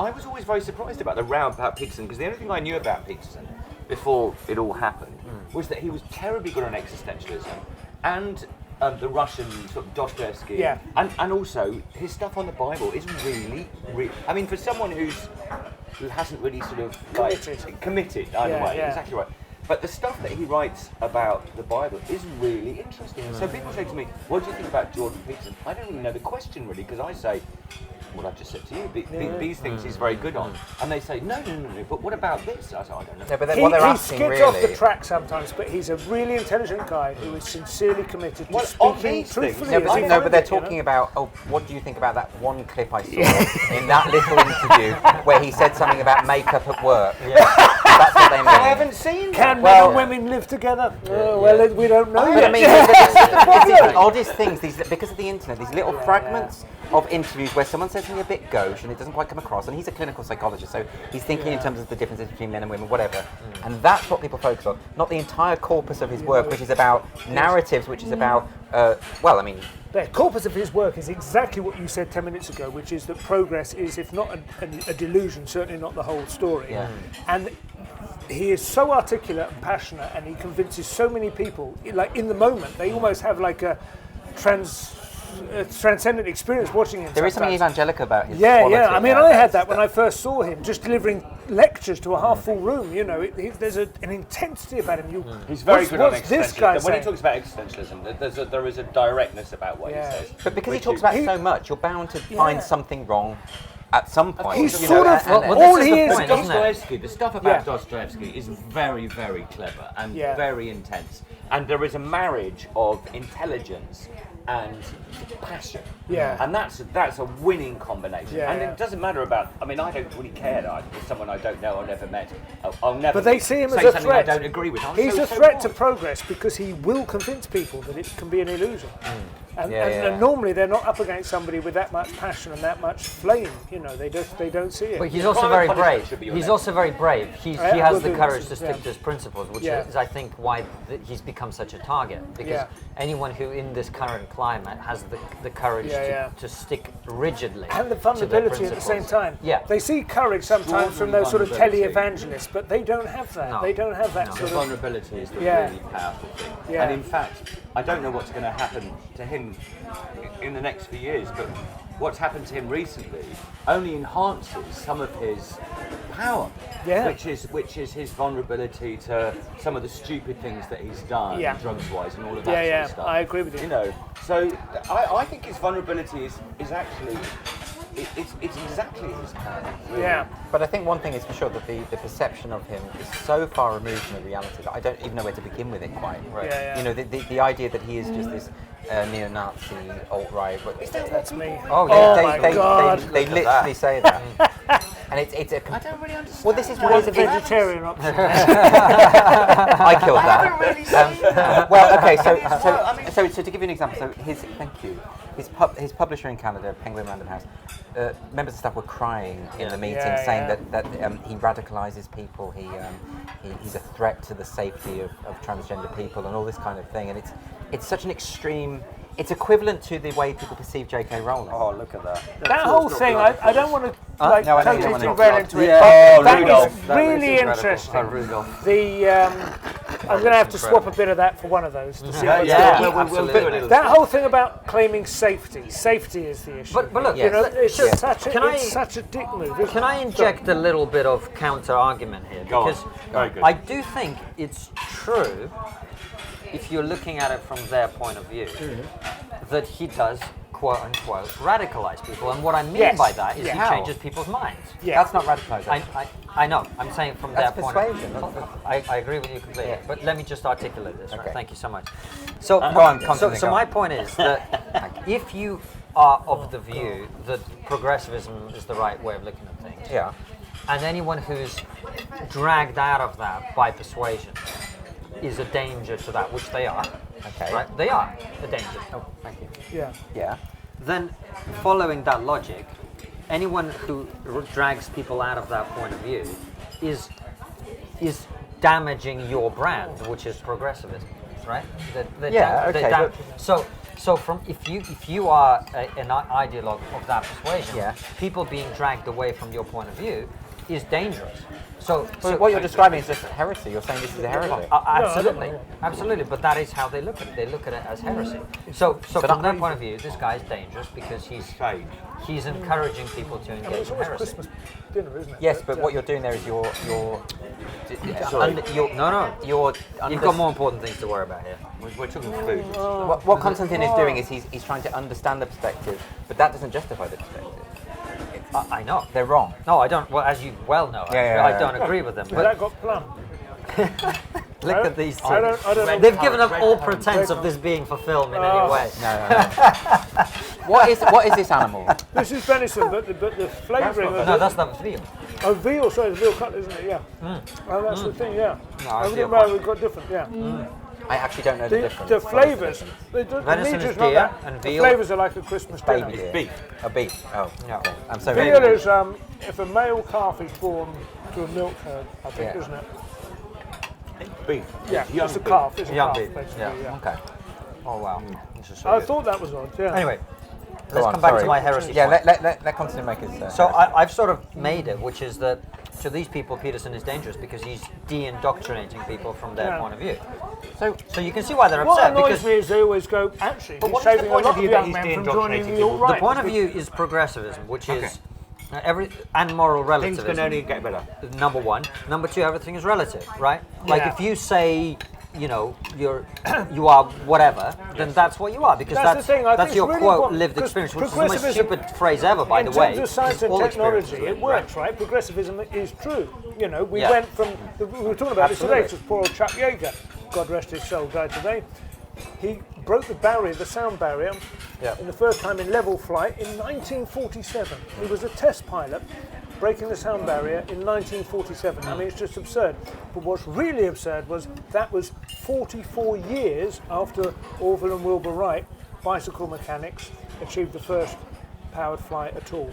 I was always very surprised about the row about Peterson, because the only thing I knew about Peterson before it all happened was that he was terribly good on existentialism and the Russian sort of Dostoevsky, and also his stuff on the Bible is really, I mean, for someone who hasn't really sort of committed either way, exactly right. But the stuff that he writes about the Bible is really interesting. And so people say to me, what do you think about Jordan Peterson? I don't really know the question really, because I say, what I've just said to you, these things he's very good on. And they say, no, but what about this? I say, I don't know. No, but what they're asking skips really... off the track sometimes, but he's a really intelligent guy who is sincerely committed to speaking truthfully. But they're talking about, what do you think about that one clip I saw in that little interview where he said something about makeup at work? That's what they mean. I haven't seen that. Can men and women live together? Well, we don't know yet. I mean, it's the oddest things, because of the internet, these little fragments of interviews where someone says something a bit gauche and it doesn't quite come across, and he's a clinical psychologist, so he's thinking in terms of the differences between men and women, whatever. And that's what people focus on, not the entire corpus of his work, which is about narratives, which is about, the corpus of his work is exactly what you said 10 minutes ago, which is that progress is, if not a delusion, certainly not the whole story. And he is so articulate and passionate, and he convinces so many people, like in the moment, they almost have like a transcendent experience watching him. There is something evangelical about his quality. Yeah. I mean, I had that when I first saw him, just delivering lectures to a half-full room. You know, there's an intensity about him. He's very good on existentialism. When he talks about existentialism, there is a directness about what he says. But because he talks about it so much, you're bound to find something wrong at some point. He's sort of all he is. Dostoevsky, the stuff about Dostoevsky is very, very clever and very intense. And there is a marriage of intelligence and passion. And that's a winning combination. And it doesn't matter about, I mean, I don't really care that if someone I don't know or never met, I'll never But they see him say as a something threat. I don't agree with. He's a threat to progress because he will convince people that it can be an illusion. And normally they're not up against somebody with that much passion and that much flame. You know, they don't see it. But he's also very brave. He's also very brave. He has the courage to stick to his principles, which is, I think, why he's become such a target. Because anyone who, in this current climate, has the courage to stick rigidly and the vulnerability at the same time. They see courage sometimes from those sort of tele-evangelists, but they don't have that. They don't have that sort of vulnerability is the really powerful thing. And in fact, I don't know what's going to happen to him in the next few years, but what's happened to him recently only enhances some of his power, which is his vulnerability to some of the stupid things that he's done, drugs-wise, and all of that sort of stuff. I agree with you. You know, so I think his vulnerability is actually it's exactly his power. Really. But I think one thing is for sure that the perception of him is so far removed from the reality that I don't even know where to begin with it quite. You know, the idea that he is just this neo-Nazi alt-right. That's me. Oh yeah, my God. They literally say that. And it's a. I don't really understand. Well, this is why he's a vegetarian option. I killed that. I haven't really seen well, okay, so to give you an example, so his publisher in Canada, Penguin Random House, members of staff were crying in the meeting, saying that he radicalizes people, he's a threat to the safety of transgender people, and all this kind of thing, and it's such an extreme. It's equivalent to the way people perceive J.K. Rowling. Oh, look at that. That whole thing, I don't want to totally derail into it. Rudolph. That is really interesting. I'm going to have to swap a bit of that for one of those to see what's we'll do it. That whole thing about claiming safety. Safety is the issue. But look, it's such a dick move. Can I inject a little bit of counter-argument here? Because I do think it's true, if you're looking at it from their point of view, that he does, quote-unquote, radicalize people. And what I mean by that is he changes people's minds. That's not radicalization. I know. I'm saying from their point of view. Persuasion. I agree with you completely. But let me just articulate this. Okay. Right? Thank you so much. So my point is that if you are of the view that progressivism is the right way of looking at things, and anyone who's dragged out of that by persuasion is a danger to that, which they are. Okay. Right? They are a danger. Oh, thank you. Yeah. Then, following that logic, anyone who drags people out of that point of view is damaging your brand, which is progressivism, right? So if you are an ideologue of that persuasion, people being dragged away from your point of view is dangerous. So what you're describing is just heresy. You're saying this is a heresy. Absolutely. But that is how they look at it. They look at it as heresy. So from their point of view, this guy is dangerous because he's encouraging people to engage in heresy. Christmas dinner, isn't it? Yes, but what you're doing there is you've got more important things to worry about here. We're talking food. What Constantine is doing is he's trying to understand the perspective, but that doesn't justify the perspective. I know. They're wrong. No, I don't. Well, as you well know, I don't agree with them. But that got plumb. Look at these two. I don't know. They've given up all pretense of this being for film in any way. No. What is this animal? This is venison, but the flavouring of No, that's not veal. Oh, veal, sorry, it's veal cut, isn't it? Yeah. Oh, that's the thing, yeah. No, we've got different, I actually don't know the difference. The flavours, venison is deer and veal. The flavours are like a Christmas dinner. Baby deer. Beef. A beef. Oh, Yeah. okay. I'm so Veal is if a male calf is born to a milk herd, I think, isn't it? Beef. Yeah, Young it's a beef. calf. It's a Young calf, beef, basically. Yeah. Okay. Oh wow. This is so I good. thought that was odd. Yeah. Anyway, let's come back to my heresy. Yeah, point. let Constantine make his. So I've sort of made it, which is that to these people, Peterson is dangerous because he's de-indoctrinating people from their point of view. So you can see why they're What upset. annoys Because me is they always go, actually, he's what's the saving a point lot of of view that young he's men from joining de-indoctrinating the alt-right. the point of view is progressivism, which is and moral Things relativism. can only get better. Number one. Number two, everything is relative, right? Like if you say, you are whatever, then that's what you are, because That's the thing, I that's think your it's really quote important, lived because experience, which is the most progressivism, stupid phrase ever, by the way. In terms of science It's and all technology, experience, it works, right? Progressivism is true. We Yeah. went from, we were talking about this today, Absolutely. just poor old Chuck Yeager, God rest his soul, died today. He broke the barrier, the sound barrier, in the first time in level flight in 1947. He was a test pilot breaking the sound barrier in 1947. I mean, it's just absurd. But what's really absurd was that was 44 years after Orville and Wilbur Wright, bicycle mechanics, achieved the first powered flight at all.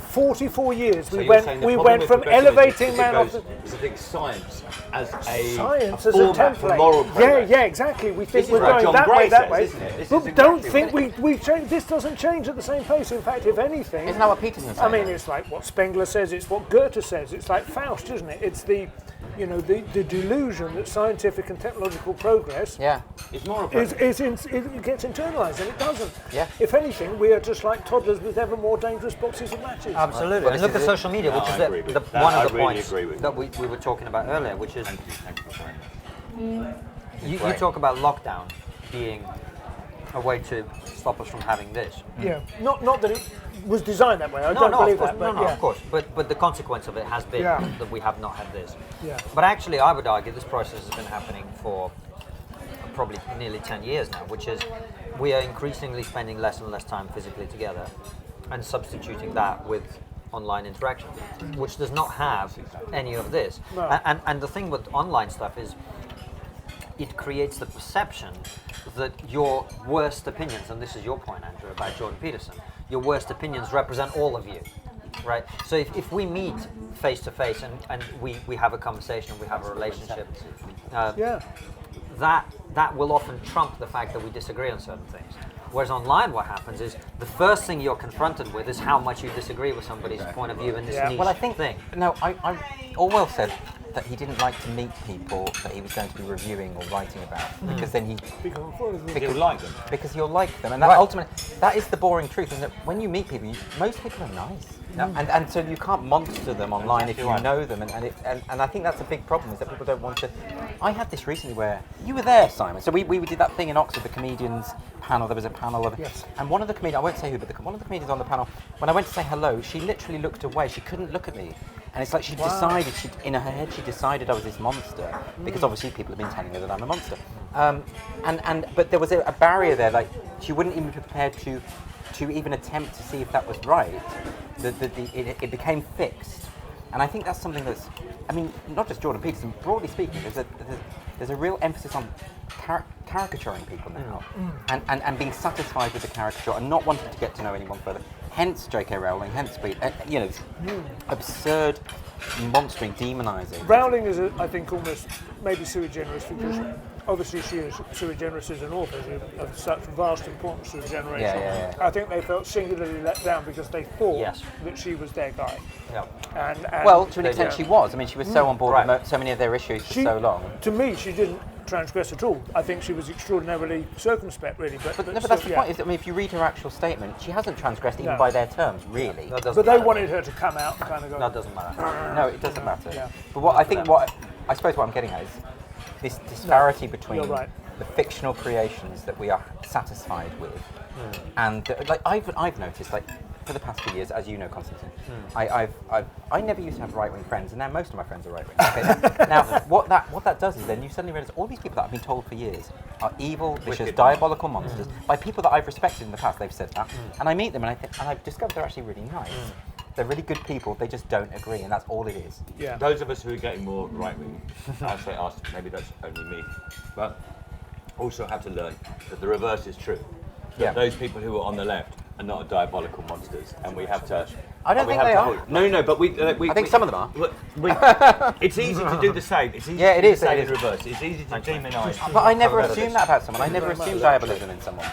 44 years we went from elevating man off the... It's a big science as a Science as a format for template. moral progress. Yeah, exactly. We think This is we're what going John that Gray way, that says, way. isn't it? This But is don't exactly think we change. This doesn't change at the same pace. In fact, if anything, Isn't that what Peterson said? I mean, it's like what Spengler says. It's what Goethe says. It's like Faust, isn't it? It's the delusion that scientific and technological progress It's moral progress. it gets internalised, and it doesn't. Yeah. If anything, we are just like toddlers with ever more dangerous boxes of matches. Absolutely. Well, And look this at is social media, which I is agree with that. one I of the really points agree with that we were talking about earlier, which is Thank you for that. you talk about lockdown being a way to stop us from having this. Yeah. Not that it was designed that way. I don't believe that. But of course. But the consequence of it has been that we have not had this. Yeah. But actually, I would argue this process has been happening for probably nearly 10 years now, which is we are increasingly spending less and less time physically together and substituting that with online interaction, which does not have any of this. No. And the thing with online stuff is it creates the perception that your worst opinions, and this is your point, Andrew, about Jordan Peterson, your worst opinions represent all of you, right? So if we meet face to face and we have a conversation and we have a relationship, that will often trump the fact that we disagree on certain things. Whereas online, what happens is the first thing you're confronted with is how much you disagree with somebody's point of view in this niche Well, I think thing. No, Orwell said that he didn't like to meet people that he was going to be reviewing or writing about because then He'll like them. because you'll like them, and that ultimately that is the boring truth, isn't it? When you meet people, most people are nice, and so you can't monster them online if you know them, and I think that's a big problem is that people don't want to. I had this recently where you were there, Simon. So we did that thing in Oxford, the comedians panel. There was a panel of and one of the comedians, I won't say who, but one of the comedians on the panel, when I went to say hello, she literally looked away. She couldn't look at me. And it's like she decided, in her head, she decided I was this monster, because obviously people have been telling her that I'm a monster. But there was a barrier there, like she wouldn't even be prepared to even attempt to see if that was right. It became fixed. And I think that's something that's, I mean, not just Jordan Peterson, broadly speaking, there's a real emphasis on caricaturing people now, and being satisfied with the caricature and not wanting to get to know anyone further. Hence J.K. Rowling, hence this absurd, monstering, demonising. Rowling is, I think, almost maybe sui generis because obviously she is sui generis as an author, she's of such vast importance to the generation. I think they felt singularly let down because they thought that she was their guy. And well, to an extent she was. I mean, she was so on board with so many of their issues for so long. To me, she didn't transgress at all. I think she was extraordinarily circumspect, really. But that's the point. I mean, if you read her actual statement, she hasn't transgressed even by their terms, really. But they wanted her to come out and kind of go. That doesn't matter. No, it doesn't matter. But I suppose what I'm getting at is this disparity between the fictional creations that we are satisfied with, and like I've noticed, like for the past few years, as you know, Constantine, I never used to have right-wing friends, and now most of my friends are right-wing. Okay? Now, what that does is then you suddenly realise all these people that I've been told for years are evil, vicious, diabolical monsters by people that I've respected in the past. They've said that, and I meet them, and I've discovered they're actually really nice. They're really good people. They just don't agree, and that's all it is. Yeah. Those of us who are getting more right-wing, I say us. Maybe that's only me, but also have to learn that the reverse is true. That those people who are on the left are not diabolical monsters, and we have to. I don't think they are. No, but we. I think some of them are. It's easy to do the same. It's easy to do the same in reverse. It's easy to demonise. But I never assume that about someone. I never assume diabolism in someone.